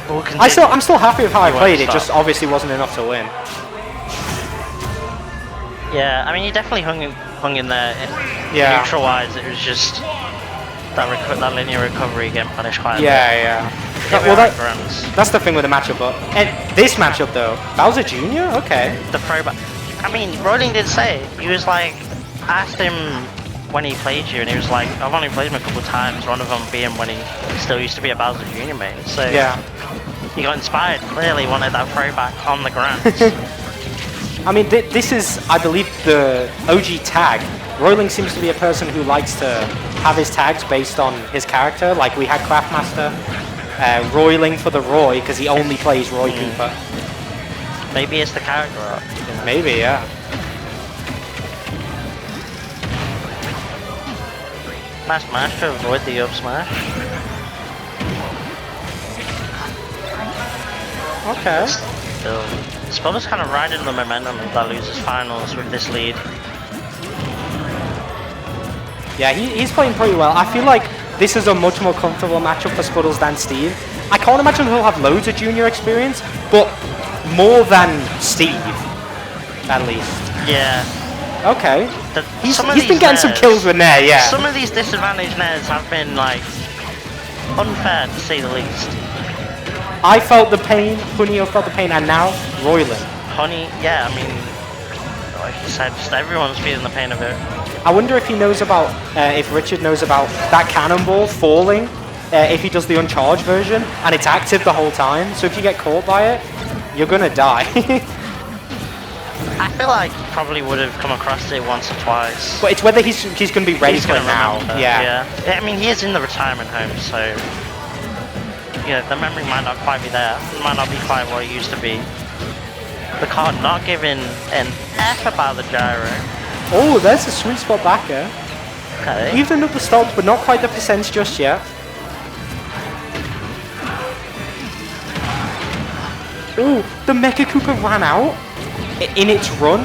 I'm still happy with how I played. It just obviously wasn't enough to win. Yeah, I mean, he definitely hung in there. Yeah. Neutral-wise, it was just that linear recovery getting punished quite a bit. Yeah. Well, that's the thing with the matchup. But this matchup though, Bowser Jr. Okay. The throwback. I mean, Royling did say it. He was like, asked him when he played you, and he was like, I've only played him a couple of times. One of them being when he still used to be a Bowser Jr. main. So yeah, he got inspired. Clearly, wanted that throwback on the ground. I mean, this is, I believe, the OG tag. Royling seems to be a person who likes to have his tags based on his character. Like we had Craftmaster, Royling for the Roy because he only plays Roy Cooper. Maybe it's the character art. You know? Maybe, yeah. Smash to avoid the up smash. Okay. Still, Spuddles kind of riding the momentum of that losers finals with this lead. Yeah, he's playing pretty well. I feel like this is a much more comfortable matchup for Spuddles than Steve. I can't imagine he'll have loads of junior experience, but more than Steve, at least. Yeah. Okay. He's been getting Nairs, some kills with Nair, yeah. Some of these disadvantaged Nairs have been, like, unfair to say the least. I felt the pain, Hunio felt the pain, and now Royling. Honey, yeah, I mean, like you said, just everyone's feeling the pain of it. I wonder if he knows about, if Richard knows about that cannonball falling, if he does the uncharged version, and it's active the whole time, so if you get caught by it, you're gonna die. I feel like he probably would have come across it once or twice. But it's whether he's going to be ready for it now. Yeah. I mean, he is in the retirement home, so yeah, the memory might not quite be there. It might not be quite what it used to be. The card not giving an F about the gyro. Oh, there's a sweet spot back here. Okay. Even up the stops, but not quite the percents just yet. Oh, the Mecha Koopa ran out in its run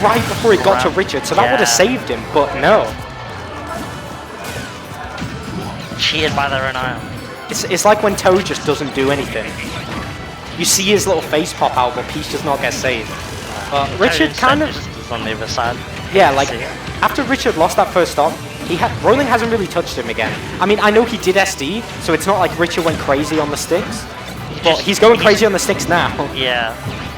right before it got to Richard, so that would have saved him, but no. Cheated by their own eye. It's like when Toad just doesn't do anything. You see his little face pop out, but Peach does not get saved. Richard kind of... Just on the other side. Yeah, like, after Richard lost that first stop, Royling hasn't really touched him again. I mean, I know he did SD, so it's not like Richard went crazy on the sticks. But he's going crazy on the sticks now. Yeah.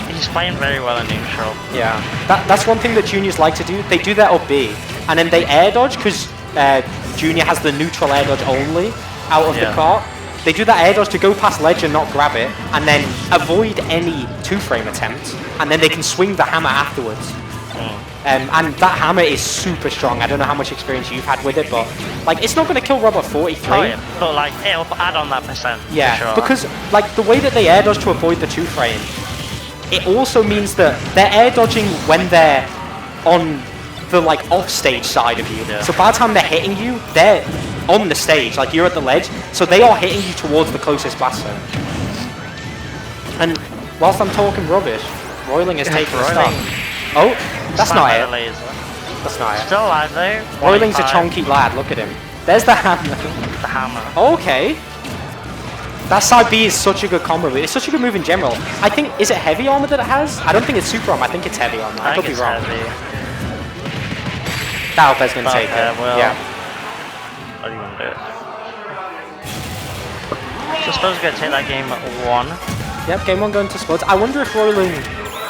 He's playing very well in neutral. Yeah, that's one thing that juniors like to do. They do that up B, and then they air dodge because junior has the neutral air dodge only out of the cart. They do that air dodge to go past ledge and not grab it, and then avoid any two-frame attempts, and then they can swing the hammer afterwards. And that hammer is super strong. I don't know how much experience you've had with it, but like it's not going to kill Rob at 43. Oh, yeah. But like it'll add on that percent. Yeah, for sure. Because like the way that they air dodge to avoid the two-frame, it also means that they're air dodging when they're on the like off-stage side of you. Yeah. So by the time they're hitting you, they're on the stage, like you're at the ledge, so they are hitting you towards the closest blast zone. And whilst I'm talking rubbish, Royling is taking a stop. Oh, that's not it. That's not it. Still alive though. Royling's a chonky lad, look at him. There's the hammer. The hammer. Okay. That side B is such a good combo. It's such a good move in general. I think, is it heavy armor that it has? I don't think it's super armor, I think it's heavy armor. I could be wrong. Dalp's gonna take it. Well, yeah. What do you want to do? So Spud's gonna take that game 1. Yep, game 1 going to Spuds. I wonder if Royling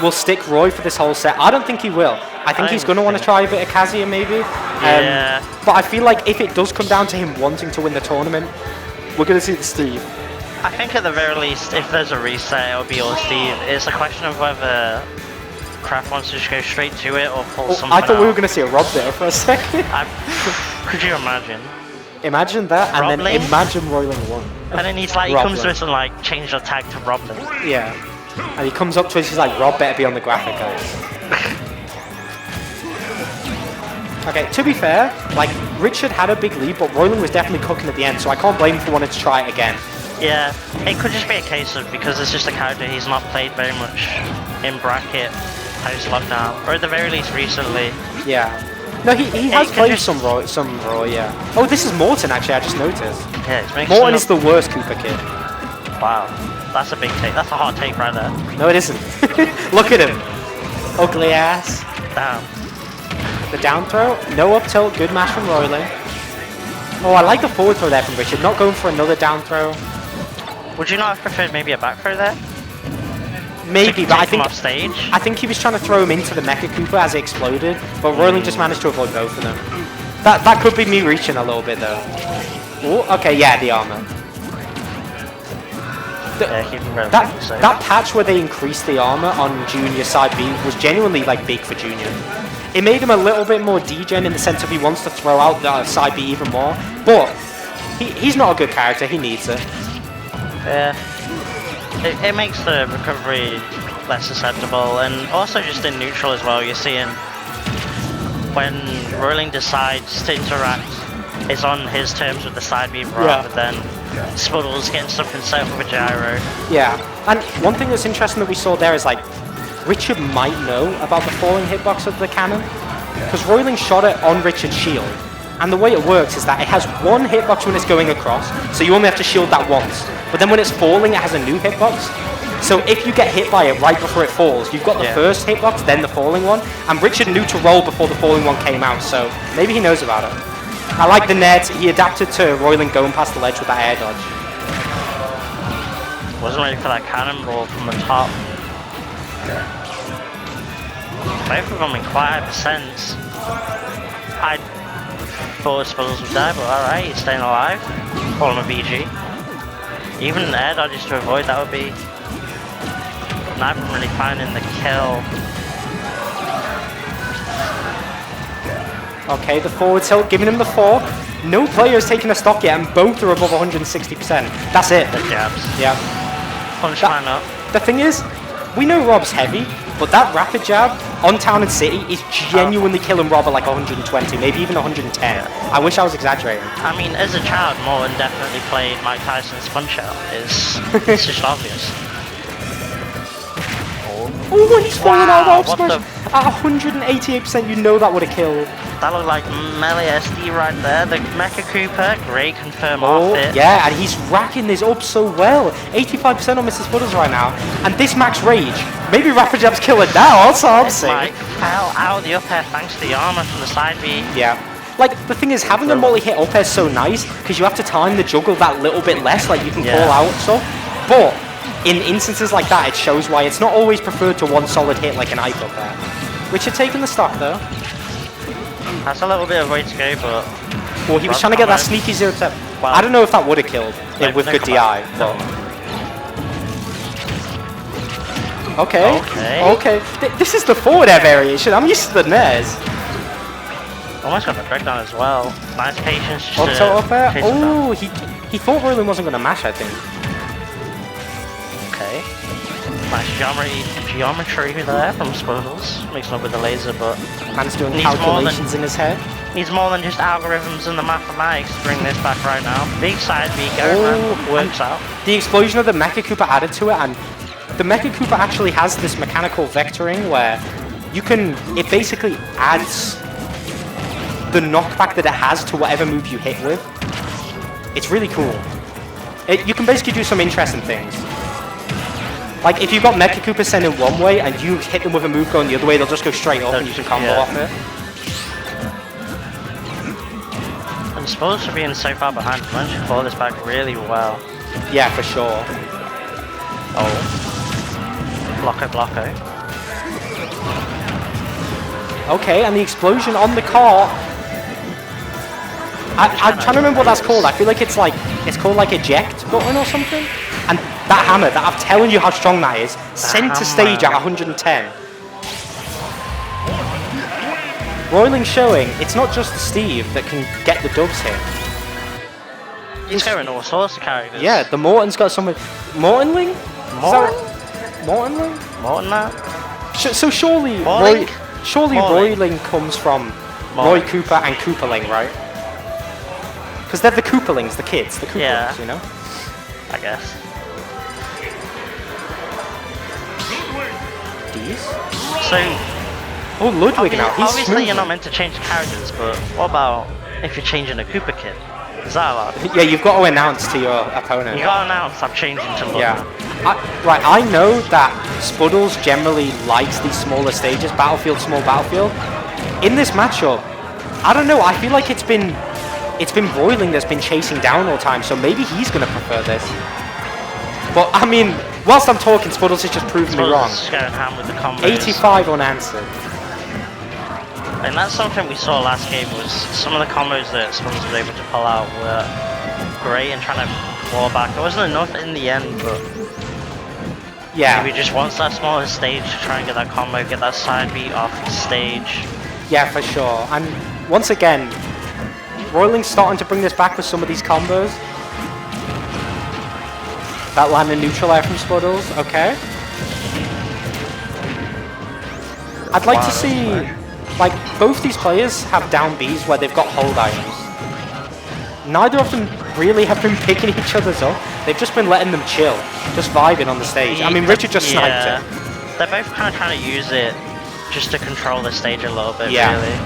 will stick Roy for this whole set. I don't think he will. I think he's going to want to try a bit of Kazuya maybe. Yeah. But I feel like if it does come down to him wanting to win the tournament, we're going to see the Steve. I think at the very least, if there's a reset, it'll be all Steve. It's a question of whether Kraft wants to just go straight to it or pull something I thought out. we were going to see a Rob there for a second. Could you imagine? Imagine that, and Rob then imagine Royling won. And then he's like, he comes to us and like, change the tag to Roblin. Yeah. And he comes up to us, he's like, Rob better be on the graphic, guys. Okay, to be fair, like, Richard had a big lead, but Royling was definitely cooking at the end, so I can't blame him for wanting to try it again. Yeah, it could just be a case of, because it's just a character he's not played very much in bracket post-lockdown, or at the very least recently. Yeah. No, he has played some Roy, yeah. Oh, this is Morton, actually, I just noticed. Yeah, it's Morton is the worst Koopa kid. Wow. That's a big take. That's a hot take right there. No, it isn't. Look at him. Ugly ass. Damn. The down throw. No up tilt. Good mash from Royling. Oh, I like the forward throw there from Richard. Not going for another down throw. Would you not have preferred maybe a back throw there? Maybe, but I think off stage. I think he was trying to throw him into the Mecha Koopa as it exploded, but Royling just managed to avoid both of them. That could be me reaching a little bit though. Oh, okay, yeah, the armor. That patch where they increased the armor on Junior side B was genuinely like big for Junior. It made him a little bit more degen in the sense of he wants to throw out the side B even more, but he's not a good character. He needs it. Yeah. It makes the recovery less susceptible, and also just in neutral as well, you're seeing when Royling decides to interact, it's on his terms with the side beam rather than Spuddles getting stuck himself with a gyro. Yeah, and one thing that's interesting that we saw there is like, Richard might know about the falling hitbox of the cannon, because Royling shot it on Richard's shield, and the way it works is that it has one hitbox when it's going across, so you only have to shield that once. But then when it's falling, it has a new hitbox. So if you get hit by it right before it falls, you've got the first hitbox, then the falling one. And Richard knew to roll before the falling one came out, so maybe he knows about it. I like the net. He adapted to Royling going past the ledge with that air dodge. Wasn't ready for that cannonball from the top. Both of them in quite high percents. I thought Spuddles would die, but alright, he's staying alive. Call him a BG. Even an air dodge to avoid, that would be... Neither really finding the kill. Okay, the forward tilt, giving him the fork. No player has taken a stock yet, and both are above 160%. That's it. The jabs. Yeah. Punchline up. The thing is, we know Rob's heavy, but that rapid jab on Town and City is genuinely killing Rob at like 120, maybe even 110. I wish I was exaggerating. I mean, as a child, Morton definitely played Mike Tyson's Punch Out. It's just obvious. Oh, and he's falling out of smash. At 188%, you know that would have killed. That looked like melee SD right there. The Mecha Koopa, great confirm off it. Yeah, and he's racking this up so well. 85% on Mr. Spuddles right now. And this max rage, maybe Rapid Jab's kill it now, that's all I'm saying. Mike fell out of the up air thanks to the armor from the side B. Yeah. Like, the thing is, having a multi-hit up air is so nice, because you have to time the juggle that little bit less, like you can call out stuff. But in instances like that, it shows why it's not always preferred to one solid hit like an Ike up there. Richard taking the stock though. That's a little bit of way to go, but... Well, he was trying to get that sneaky 0-step. Well, I don't know if that would have killed it with good DI, but... Okay. This is the forward air variation. I'm used to the Nez. Almost got the drag down as well. Nice patience. Up air. Oh, he thought Royling wasn't going to mash, I think. Okay. Nice geometry there from Spuddles. Mixing up with the laser, but... Man's doing calculations in his head. Needs more than just algorithms and the mathematics to bring this back right now. Big side B going works out. The explosion of the Mecha Koopa added to it, and the Mecha Koopa actually has this mechanical vectoring where you can... It basically adds the knockback that it has to whatever move you hit with. It's really cool. You can basically do some interesting things. Like, if you've got Mecha Koopa sending one way and you hit them with a move going the other way, they'll just go straight up and you can combo off it. And Spuddles for being so far behind managed to pull this back really well. Yeah, for sure. Oh. Blocko. Okay, and the explosion on the car. I'm trying to remember what that's called. I feel like it's called like eject button or something. And that hammer, that I'm telling you how strong that is, sent to stage at 110. Royling showing it's not just Steve that can get the dubs here. He's going all sorts of characters. Yeah, the Morton's got someone. Mortonling? Mortonling? Morton that? So surely Royling comes from Roy Koopa and Koopaling, right? Because they're the Koopalings, the kids, the Koopalings, you know? I guess. So, Ludwig now, he's obviously smooth. You're not meant to change the characters, but what about if you're changing a Koopa kit? Is that allowed? Yeah, you've got to announce to your opponent. You got to announce I'm changing to Ludwig. Yeah. Right, I know that Spuddles generally likes these smaller stages, small battlefield. In this matchup, I don't know, I feel like it's been Royling that's been chasing down all the time, so maybe he's going to prefer this. But, I mean, whilst I'm talking, Spuddles is just proving me wrong. Going ham with the combos. 85 unanswered. And that's something we saw last game, was some of the combos that Spuddles was able to pull out were great and trying to claw back. It wasn't enough in the end, but yeah, maybe just wants that smaller stage to try and get that combo, get that side beat off the stage. Yeah, for sure. And once again, Royling's starting to bring this back with some of these combos. That landing neutral air from Spuddles, okay. I'd like to see, like, both these players have down Bs where they've got hold items. Neither of them really have been picking each other's up. They've just been letting them chill, just vibing on the stage. I mean, Richard just sniped it. They're both kind of trying to use it just to control the stage a little bit, really.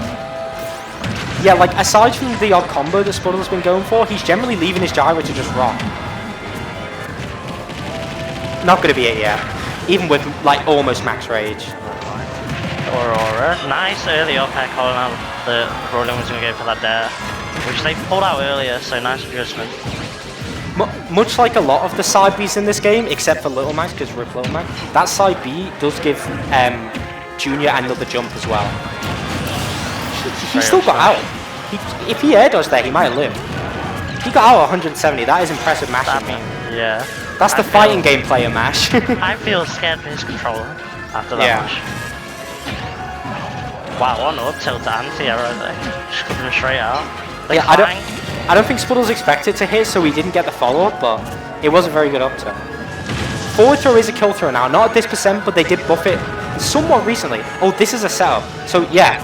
Yeah, like, aside from the odd combo that Spuddles has been going for, he's generally leaving his gyro to just rock. Not gonna be it yet. Even with, like, almost max rage. Aurora. Nice early up air calling out that Royling was gonna go for that dare, which they pulled out earlier, so nice adjustment. Much like a lot of the side Bs in this game, except for Little Max, because Rip Little Max, that side B does give Junior another jump as well. He still got out. If he air dodged there, he might have lived. He got out 170. That is impressive mashing. Yeah. That's the fighting game player mash. I feel scared for his controller after that mash. Wow, what an up tilt to anti-aero there. Just coming straight out. Yeah, I don't think Spuddles expected to hit, so he didn't get the follow-up, but it was a very good up tilt. Forward throw is a kill throw now, not at this %, but they did buff it somewhat recently. Oh, this is a setup. So yeah,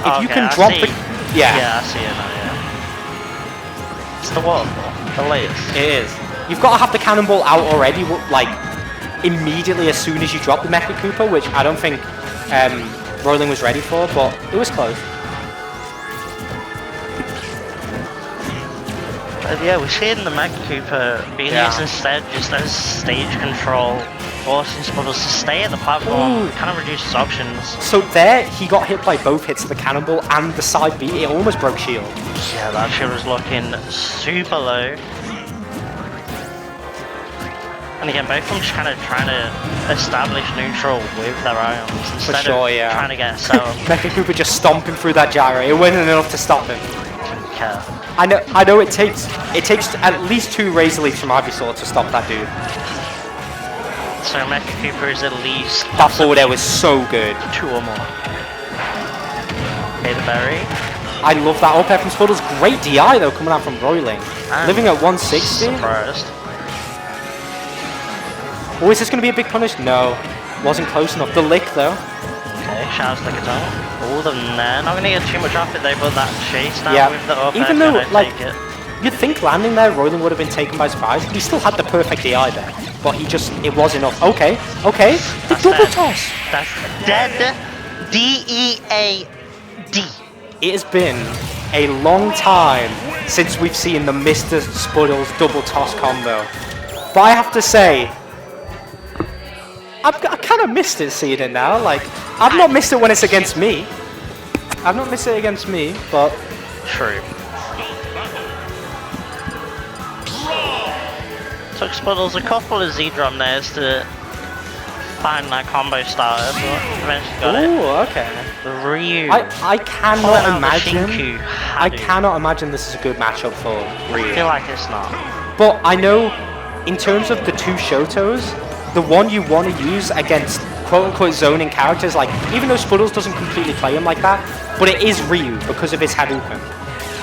if you can drop it, yeah, I see it now. Yeah, it's the waterfall, the latest. It is. You've got to have the cannonball out already, like immediately as soon as you drop the Mecha Cooper, which I don't think Royling was ready for, but it was close. Yeah, we're seeing the Mecha Cooper being used instead just as stage control, forcing Spuddles to stay at the platform, kind of reduces options. So there, he got hit by both hits of the cannonball and the side B. It almost broke shield. Yeah, that shield was looking super low. And again, both of them just kind of trying to establish neutral with their ions instead of trying to get a setup. Mecha Cooper just stomping through that gyro. It wasn't enough to stop him. Yeah. I know it takes at least 2 Razor Leafs from Ivysaur to stop that dude. So Mecha Cooper is at least... That forward air was so good. 2 or more. Okay, the berry. I love that up air from Spuddles. Great DI though coming out from Royling. Living at 160. Surprised. Oh, is this going to be a big punish? No. Wasn't close enough. The lick though. Okay, shouts like a tongue. All of them there. Not going to get too much off it though, but that chase now with the up air, even though, like, you'd think landing there, Royling would have been taken by surprise. He still had the perfect DI there, but it was enough. Okay. The double toss. That's dead. D-E-A-D. It has been a long time since we've seen the Mr. Spuddles double toss combo. But I have to say, I kind of missed it seeing it now. Like, I've not missed it when it's against me. I've not missed it against me, but... True. Took Spuddles a couple of Z-drum dares to find that combo starter, but eventually got it. Ooh, okay. The Ryu. I cannot imagine... I cannot imagine this is a good matchup for Ryu. I feel like it's not. But I know, in terms of the 2 Shotos, the one you want to use against quote-unquote zoning characters, like, even though Spuddles doesn't completely play him like that, but it is Ryu because of his Hadouken.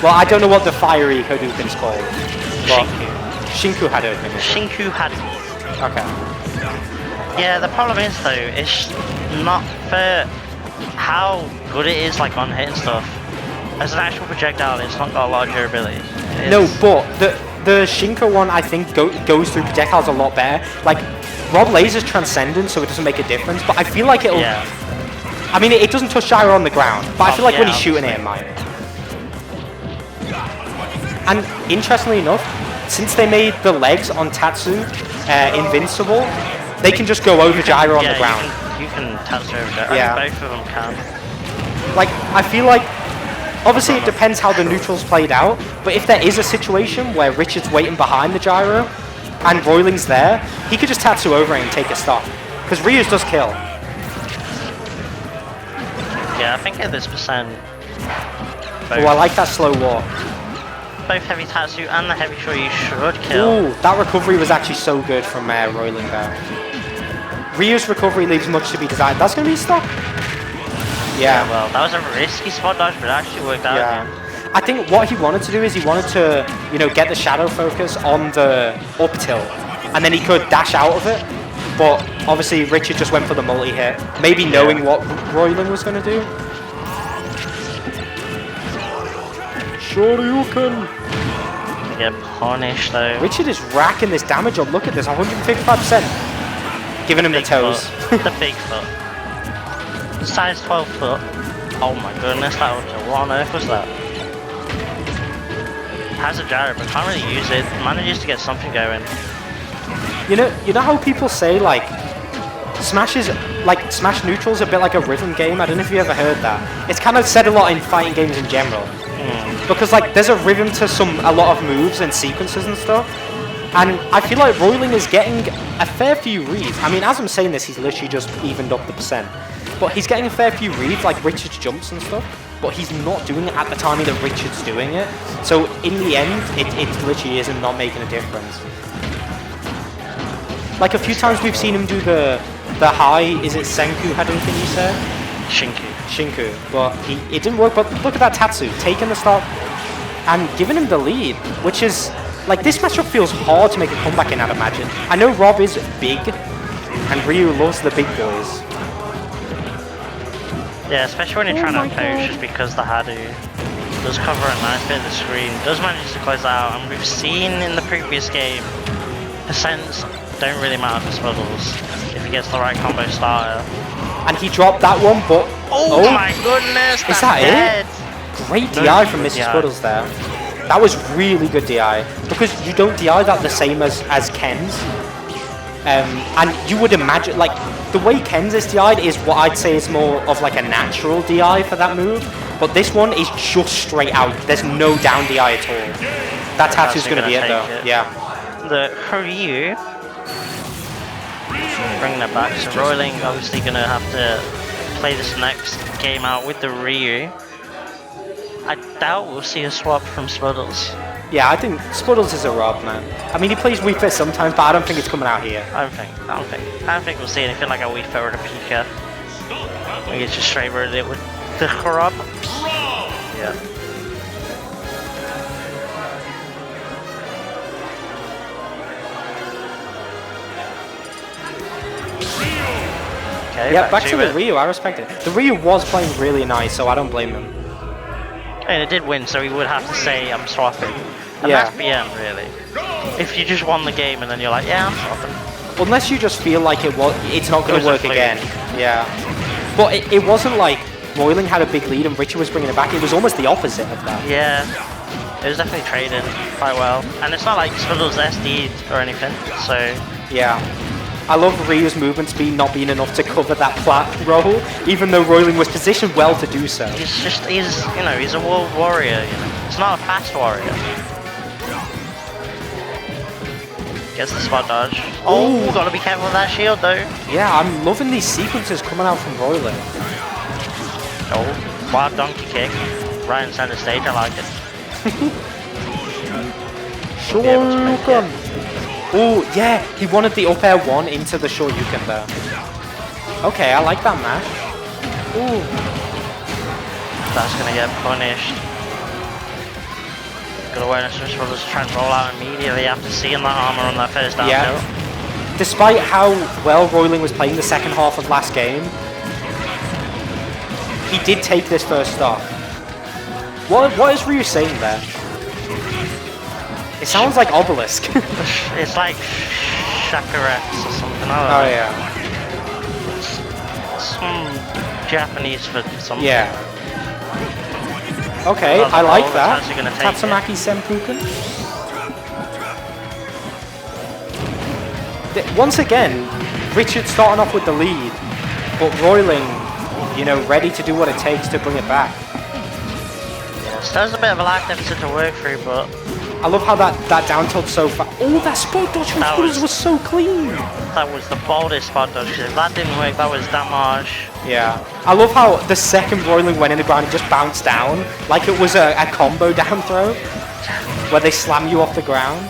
Well, I don't know what the fiery Hadouken is called. Shinku Hadouken. Shinku Hadouken. Okay. Yeah, the problem is though, it's not for how good it is, like on hit and stuff. As an actual projectile, it's not got a lot of durability. No, but the Shinko one, I think, goes through projectiles a lot better. Like, Rob Laser's transcendent, so it doesn't make a difference, but I feel like it'll... Yeah. I mean, it doesn't touch gyro on the ground, but I feel like when he's shooting it might. And interestingly enough, since they made the legs on Tatsu invincible, They can just go over gyro on the ground. You can Tatsu over gyro. Yeah. Both of them can. Like, I feel like, obviously it depends how the neutrals played out, but if there is a situation where Richard's waiting behind the gyro and Royling's there, he could just Tatsu over it and take a stock. Because Ryu's does kill. Yeah, I think at this percent. Oh, I like that slow walk. Both heavy Tatsu and the heavy Shoryu should kill. Ooh, that recovery was actually so good from Royling there. Ryu's recovery leaves much to be desired. That's going to be a stock. Yeah. Well, that was a risky spot dodge, but it actually worked out. Yeah. I think what he wanted to do is he wanted to, you know, get the shadow focus on the up tilt, and then he could dash out of it. But obviously Richard just went for the multi-hit, maybe knowing what Royling was going to do. Shoryuken! To get punished though. Richard is racking this damage up. Look at this, 155%. Giving him the toes. The big foot. Size 12 foot. Oh my goodness, that was what on earth was that? Has a gyro, but can't really use it. Manages to get something going. You know how people say like Smash neutral's a bit like a rhythm game. I don't know if you ever heard that. It's kind of said a lot in fighting games in general. Because like there's a rhythm to a lot of moves and sequences and stuff. And I feel like Royling is getting a fair few reads. I mean, as I'm saying this, he's literally just evened up the percent. But he's getting a fair few reads, like Richard's jumps and stuff. But he's not doing it at the timing that Richard's doing it. So in the end, it literally isn't not making a difference. Like a few times we've seen him do the high, is it Senku had anything you said? Shinku. But it didn't work, but look at that Tatsu, taking the stock and giving him the lead, which is, like, this matchup feels hard to make a comeback in, I'd imagine. I know Rob is big, and Ryu loves the big boys. Yeah, especially when you're trying to approach, just because the Hadu does cover a nice bit of the screen, does manage to close out, and we've seen in the previous game, percents don't really matter for Spuddles if he gets the right combo starter. And he dropped that one, but oh my goodness, is that it? Great DI from Mr. Spuddles there. That was really good DI, because you don't DI that the same as Ken's. And you would imagine, like, the way Ken's is DI'd is what I'd say is more of like a natural DI for that move, but this one is just straight out. There's no down DI at all. That Tatsu's going to be it though. Yeah. The Ryu, bringing it back, so Royling obviously going to have to play this next game out with the Ryu. I doubt we'll see a swap from Spuddles. Yeah, I think Spuddles is a Rob, man. I mean, he plays Wii Fit sometimes, but I don't think it's coming out here. I don't think we'll see anything like a Wii Fit or a Pika. I think it's just straight worded it with the Rob. Yeah. Okay, yeah, back to the Ryu, I respect it. The Ryu was playing really nice, so I don't blame him. And it did win, so he would have to say, I'm swapping. And that's BM, really. If you just won the game and then you're like, yeah, I'm swapping. Unless you just feel like it's not going to work again. Yeah. But it wasn't like Royling had a big lead and Richard was bringing it back. It was almost the opposite of that. Yeah. It was definitely trading quite well. And it's not like Spuddles SD'd or anything, so... Yeah. I love Ryu's movement speed not being enough to cover that flat roll, even though Royling was positioned well to do so. He's a world warrior, you know. He's not a fast warrior. Gets the spot dodge. Oh, gotta be careful with that shield though. Yeah, I'm loving these sequences coming out from Royling. Oh, wild donkey kick. Right in center stage, I like it. Shoryuken! Oh, yeah, he wanted the up air 1 into the Shoryuken there. Okay, I like that mash. Ooh. That's gonna get punished. Good awareness from Spuddles to try and roll out immediately after seeing that armor on that first down tilt. Despite how well Royling was playing the second half of last game, he did take this first stock. What is Ryu saying there? It sounds like Obelisk. It's like Shakurex or something. Oh yeah. Some Japanese for something. Yeah. Okay, I like that. Tatsumaki Senpuken. Once again, Richard starting off with the lead, but Royling, you know, ready to do what it takes to bring it back. Yeah, so there's a bit of a life deficit to work through, but I love how that down tilt so far. Oh, that spot dodge from Spuddles was so clean. That was the boldest spot dodge. If that didn't work, that was damage. Yeah. I love how the second Royling went in the ground, it just bounced down like it was a combo down throw where they slam you off the ground.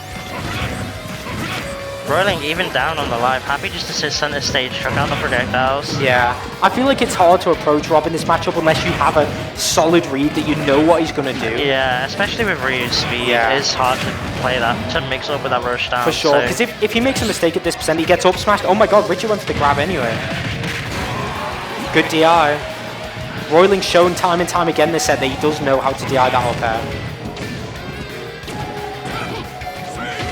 Royling even down on the life, happy just to sit center stage, chuck out the projectiles. Yeah, I feel like it's hard to approach Rob in this matchup unless you have a solid read that you know what he's going to do. Yeah, especially with Ryu's speed, it's hard to play that, to mix up with that rush down. For sure, because if he makes a mistake at this percent, he gets up smashed. Oh my god, Richard went for the grab anyway. Good DI. Royling's shown time and time again this set that he does know how to DI that up air.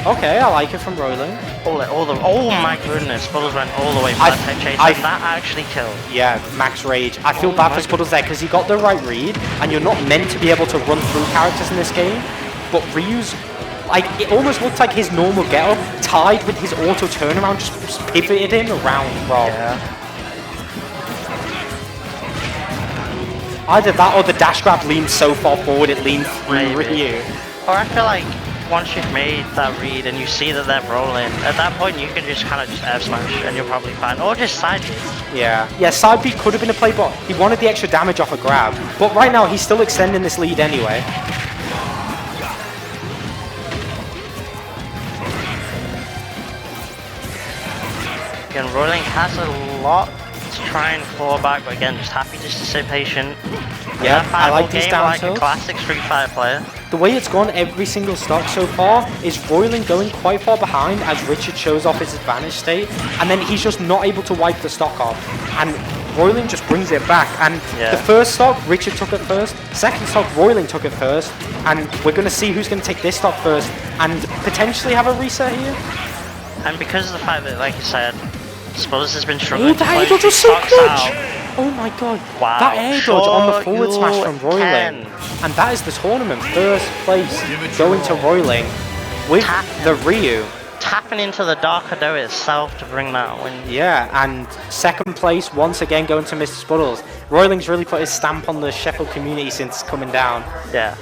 Okay, I like it from Royling. Oh my goodness, Spuddles went all the way for that tech chase, and that actually killed. Yeah, max rage. I feel bad for Spuddles there because he got the right read, and you're not meant to be able to run through characters in this game, but Ryu's, like, it almost looked like his normal get-up tied with his auto turnaround just pivoted him around Rob. Yeah. Either that or the dash grab leaned so far forward it leaned through Ryu. Or I feel like once you've made that read and you see that they're rolling, at that point you can just kind of just F smash and you're probably fine. Or just side B. Yeah. Yeah, side B could have been a play, but he wanted the extra damage off a grab. But right now he's still extending this lead anyway. Again, Royling has a lot to try and claw back, but again, just happy just to stay patient. Yeah, I like these down like tilts. a classic Street Fighter player. The way it's gone every single stock so far is Royling going quite far behind as Richard shows off his advantage state, and then he's just not able to wipe the stock off. And Royling just brings it back. And the first stock, Richard took it first. Second stock, Royling took it first. And we're going to see who's going to take this stock first and potentially have a reset here. And because of the fact that, like you said, Spuddles has been struggling to air dodge was so clutch! Oh my god, wow. That air dodge on the forward smash from Royling. And that is the tournament, first place going to Royling with the Ryu. Tapping into the Dark Ado itself to bring that win. Yeah, and second place once again going to Mr. Spuddles. Royling's really put his stamp on the Sheffield community since coming down. Yeah.